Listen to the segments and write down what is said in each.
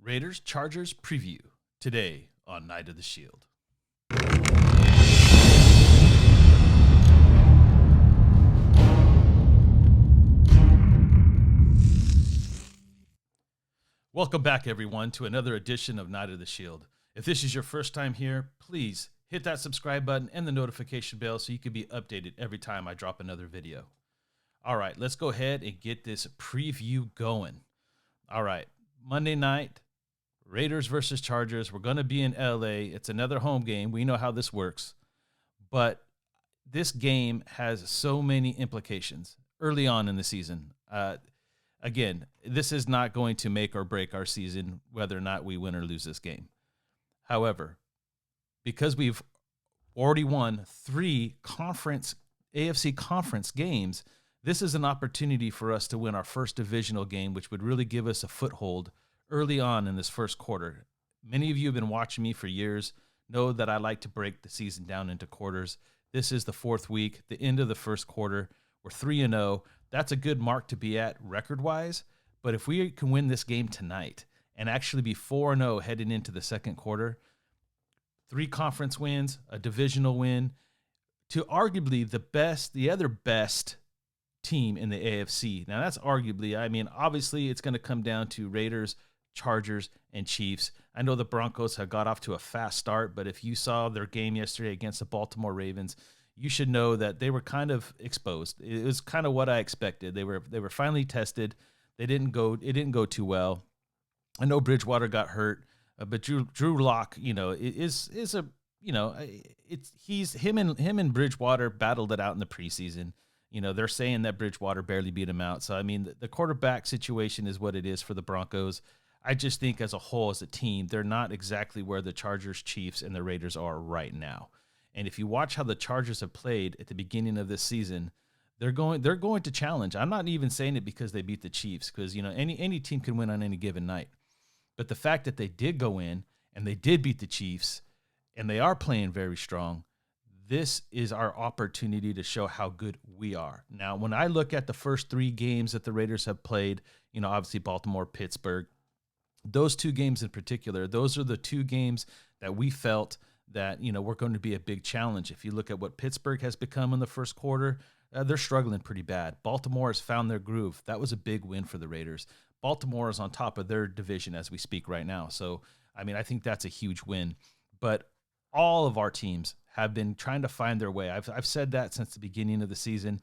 Raiders Chargers preview today on Night of the Shield. Welcome back, everyone, to another edition of Night of the Shield. If this is your first time here, please hit that subscribe button and the notification bell so you can be updated every time I drop another video. All right, let's go ahead and get this preview going. All right, Monday night, Raiders versus Chargers. We're going to be in LA. It's another home game. We know how this works. But this game has so many implications early on in the season. Again, this is not going to make or break our season, whether or not we win or lose this game. However, because we've already won 3 AFC conference games, this is an opportunity for us to win our first divisional game, which would really give us a foothold early on in this first quarter. Many of you have been watching me for years, know that I like to break the season down into quarters. This is the 4th week, the end of the first quarter. We're 3-0. That's a good mark to be at record-wise. But if we can win this game tonight and actually be 4-0 heading into the second quarter, 3 conference wins, a divisional win, to arguably the other best team in the AFC. Now, that's arguably, obviously it's going to come down to Raiders, Chargers, and Chiefs. I know the Broncos have got off to a fast start, but if you saw their game yesterday against the Baltimore Ravens, you should know that they were kind of exposed. It was kind of what I expected. They were finally tested. It didn't go too well. I know Bridgewater got hurt, but Drew Lock, is a he's him and Bridgewater battled it out in the preseason. They're saying that Bridgewater barely beat him out. So the quarterback situation is what it is for the Broncos. I just think as a whole, as a team, they're not exactly where the Chargers, Chiefs, and the Raiders are right now. And if you watch how the Chargers have played at the beginning of this season, they're going to challenge. I'm not even saying it because they beat the Chiefs, because any team can win on any given night. But the fact that they did go in and they did beat the Chiefs and they are playing very strong, this is our opportunity to show how good we are. Now, when I look at the first 3 games that the Raiders have played, obviously Baltimore, Pittsburgh, those 2 games in particular, those are the 2 games that we felt that, we're going to be a big challenge. If you look at what Pittsburgh has become in the first quarter, they're struggling pretty bad. Baltimore has found their groove. That was a big win for the Raiders. Baltimore is on top of their division as we speak right now. So, I think that's a huge win. But all of our teams have been trying to find their way. I've said that since the beginning of the season.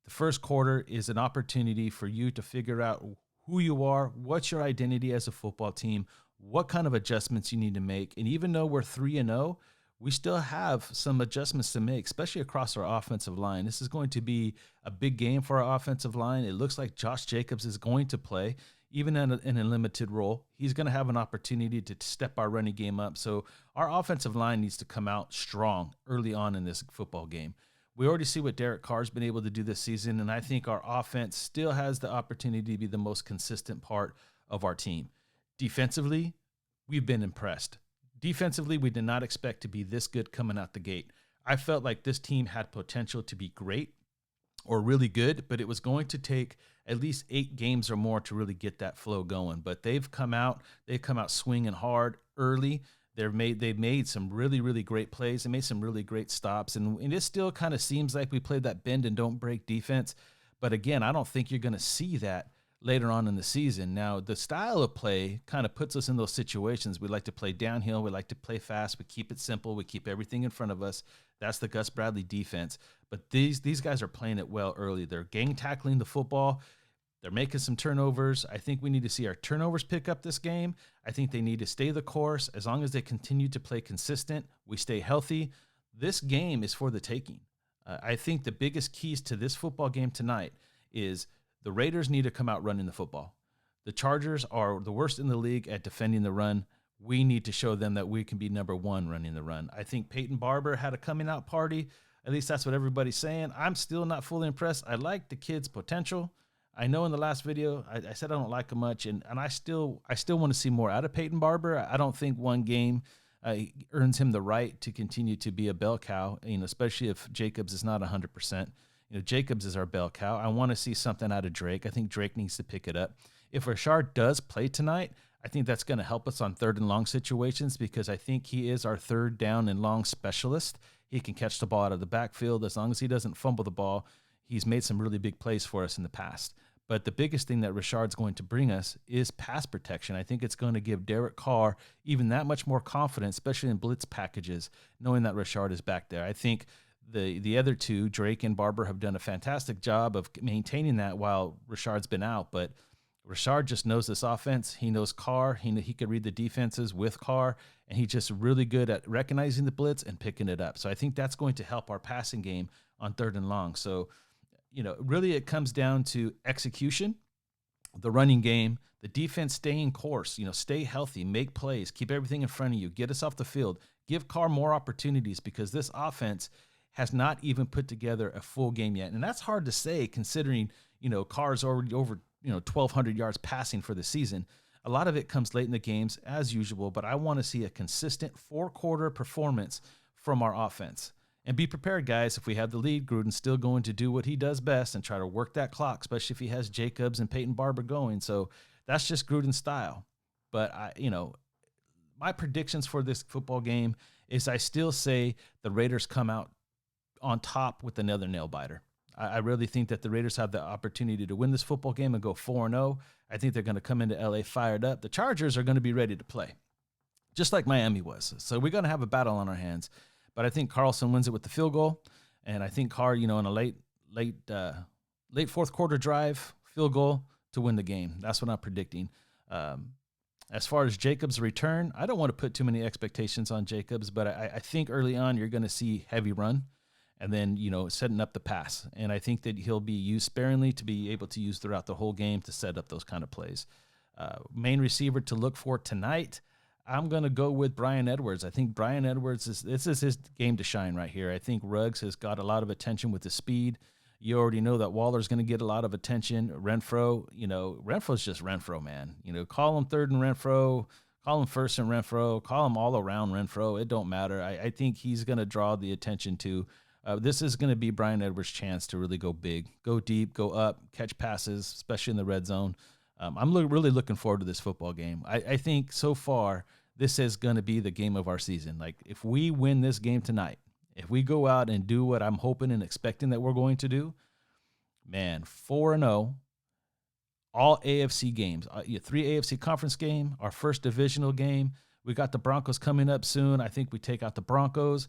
The first quarter is an opportunity for you to figure out who you are, what's your identity as a football team, what kind of adjustments you need to make. And even though we're 3-0, we still have some adjustments to make, especially across our offensive line. This is going to be a big game for our offensive line. It looks like Josh Jacobs is going to play, even in a limited role. He's going to have an opportunity to step our running game up. So our offensive line needs to come out strong early on in this football game. We already see what Derek Carr's been able to do this season, and I think our offense still has the opportunity to be the most consistent part of our team. Defensively, we've been impressed. Defensively, we did not expect to be this good coming out the gate. I felt like this team had potential to be great or really good, but it was going to take at least 8 games or more to really get that flow going. But they've come out swinging hard early. They've made some really, really great plays. They made some really great stops. And it still kind of seems like we played that bend and don't break defense. But again, I don't think you're going to see that later on in the season. Now, the style of play kind of puts us in those situations. We like to play downhill. We like to play fast. We keep it simple. We keep everything in front of us. That's the Gus Bradley defense. But these guys are playing it well early. They're gang tackling the football. They're making some turnovers. I think we need to see our turnovers pick up this game. I think they need to stay the course. As long as they continue to play consistent, we stay healthy. This game is for the taking. I think the biggest keys to this football game tonight is the Raiders need to come out running the football. The Chargers are the worst in the league at defending the run. We need to show them that we can be number 1 running the run. I think Peyton Barber had a coming out party. At least that's what everybody's saying. I'm still not fully impressed. I like the kid's potential. I know in the last video I said I don't like him much, and I still want to see more out of Peyton Barber. I don't think one game earns him the right to continue to be a bell cow, especially if Jacobs is not 100%. Jacobs is our bell cow. I want to see something out of Drake. I think Drake needs to pick it up. If Rashard does play tonight, I think that's going to help us on 3rd and long situations because I think he is our 3rd down and long specialist. He can catch the ball out of the backfield as long as he doesn't fumble the ball. He's made some really big plays for us in the past. But the biggest thing that Rashard's going to bring us is pass protection. I think it's going to give Derek Carr even that much more confidence, especially in blitz packages, knowing that Rashard is back there. I think the other two, Drake and Barber, have done a fantastic job of maintaining that while Rashard's been out. But Rashard just knows this offense. He knows Carr. He could read the defenses with Carr, and he's just really good at recognizing the blitz and picking it up. So I think that's going to help our passing game on 3rd and long. So, really it comes down to execution, the running game, the defense staying course, stay healthy, make plays, keep everything in front of you, get us off the field, give Carr more opportunities because this offense has not even put together a full game yet. And that's hard to say considering, Carr's already over 1,200 yards passing for the season. A lot of it comes late in the games as usual, but I want to see a consistent 4-quarter performance from our offense. And be prepared, guys. If we have the lead, Gruden's still going to do what he does best and try to work that clock, especially if he has Jacobs and Peyton Barber going. So that's just Gruden's style. But my predictions for this football game is I still say the Raiders come out on top with another nail biter. I really think that the Raiders have the opportunity to win this football game and go 4-0. I think they're going to come into LA fired up. The Chargers are going to be ready to play, just like Miami was. So we're going to have a battle on our hands. But I think Carlson wins it with the field goal, and I think Carr, in a late 4th quarter drive, field goal to win the game. That's what I'm predicting. As far as Jacobs' return, I don't want to put too many expectations on Jacobs, but I think early on you're going to see heavy run, and then setting up the pass. And I think that he'll be used sparingly to be able to use throughout the whole game to set up those kind of plays. Main receiver to look for tonight, I'm going to go with Bryan Edwards. I think Bryan Edwards, this is his game to shine right here. I think Ruggs has got a lot of attention with his speed. You already know that Waller's going to get a lot of attention. Renfro, Renfro's just Renfro, man. Call him 3rd and Renfro, call him 1st and Renfro, call him all around Renfro. It don't matter. I think he's going to draw the attention to. This is going to be Bryan Edwards' chance to really go big, go deep, go up, catch passes, especially in the red zone. I'm really looking forward to this football game. I think so far this is going to be the game of our season. Like, if we win this game tonight, if we go out and do what I'm hoping and expecting that we're going to do, man, 4-0, all AFC games, 3 AFC conference game, our first divisional game. We got the Broncos coming up soon. I think we take out the Broncos.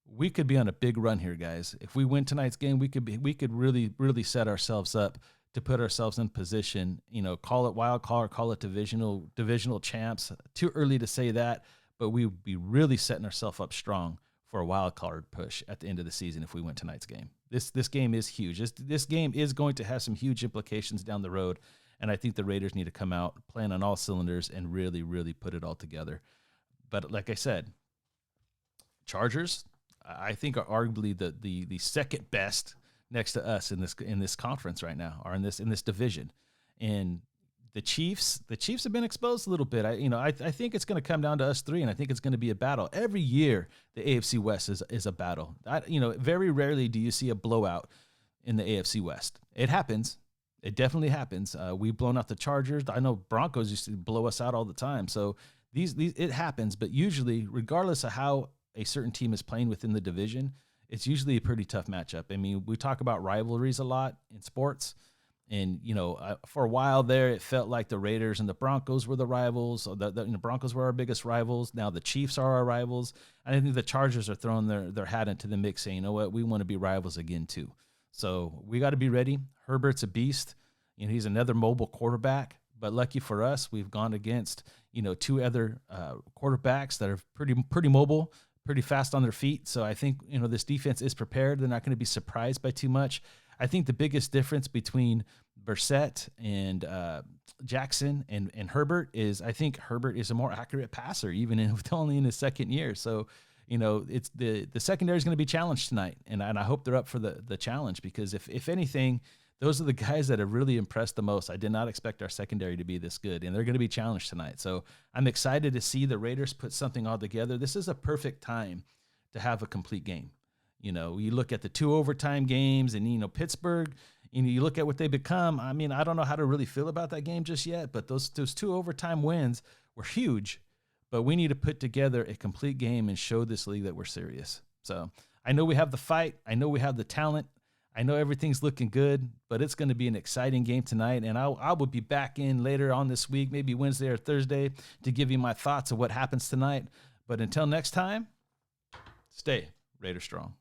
We could be on a big run here, guys. If we win tonight's game, we could really set ourselves up to put ourselves in position, call it wild card, call it divisional champs. Too early to say that, but we would be really setting ourselves up strong for a wild card push at the end of the season if we win tonight's game. This game is huge. This game is going to have some huge implications down the road, and I think the Raiders need to come out playing on all cylinders and really put it all together. But like I said, Chargers, I think, are arguably the second best next to us in this conference right now, or in this division. And the Chiefs have been exposed a little bit. I think it's going to come down to us three, and I think it's going to be a battle. Every year, the AFC West is a battle. Very rarely do you see a blowout in the AFC West. It happens. It definitely happens. We've blown out the Chargers. I know Broncos used to blow us out all the time. So these it happens, but usually, regardless of how a certain team is playing within the division, it's usually a pretty tough matchup. I mean, we talk about rivalries a lot in sports. And, for a while there, it felt like the Raiders and the Broncos were the rivals. The Broncos were our biggest rivals. Now the Chiefs are our rivals. And I think the Chargers are throwing their hat into the mix, saying, you know what, we want to be rivals again too. So we got to be ready. Herbert's a beast. He's another mobile quarterback. But lucky for us, we've gone against, two other quarterbacks that are pretty mobile, pretty fast on their feet. So I think, this defense is prepared. They're not going to be surprised by too much. I think the biggest difference between Brissett and Jackson and Herbert is I think Herbert is a more accurate passer, even only in his second year. So, it's the secondary is going to be challenged tonight, and I hope they're up for the challenge, because if anything, those are the guys that have really impressed the most. I did not expect our secondary to be this good, and they're going to be challenged tonight. So I'm excited to see the Raiders put something all together. This is a perfect time to have a complete game. You look at the 2 overtime games, and, Pittsburgh, you look at what they become. I mean, I don't know how to really feel about that game just yet, but those 2 overtime wins We're huge, but we need to put together a complete game and show this league that we're serious. So I know we have the fight. I know we have the talent. I know everything's looking good, but it's going to be an exciting game tonight. And I will be back in later on this week, maybe Wednesday or Thursday, to give you my thoughts of what happens tonight. But until next time, stay Raider strong.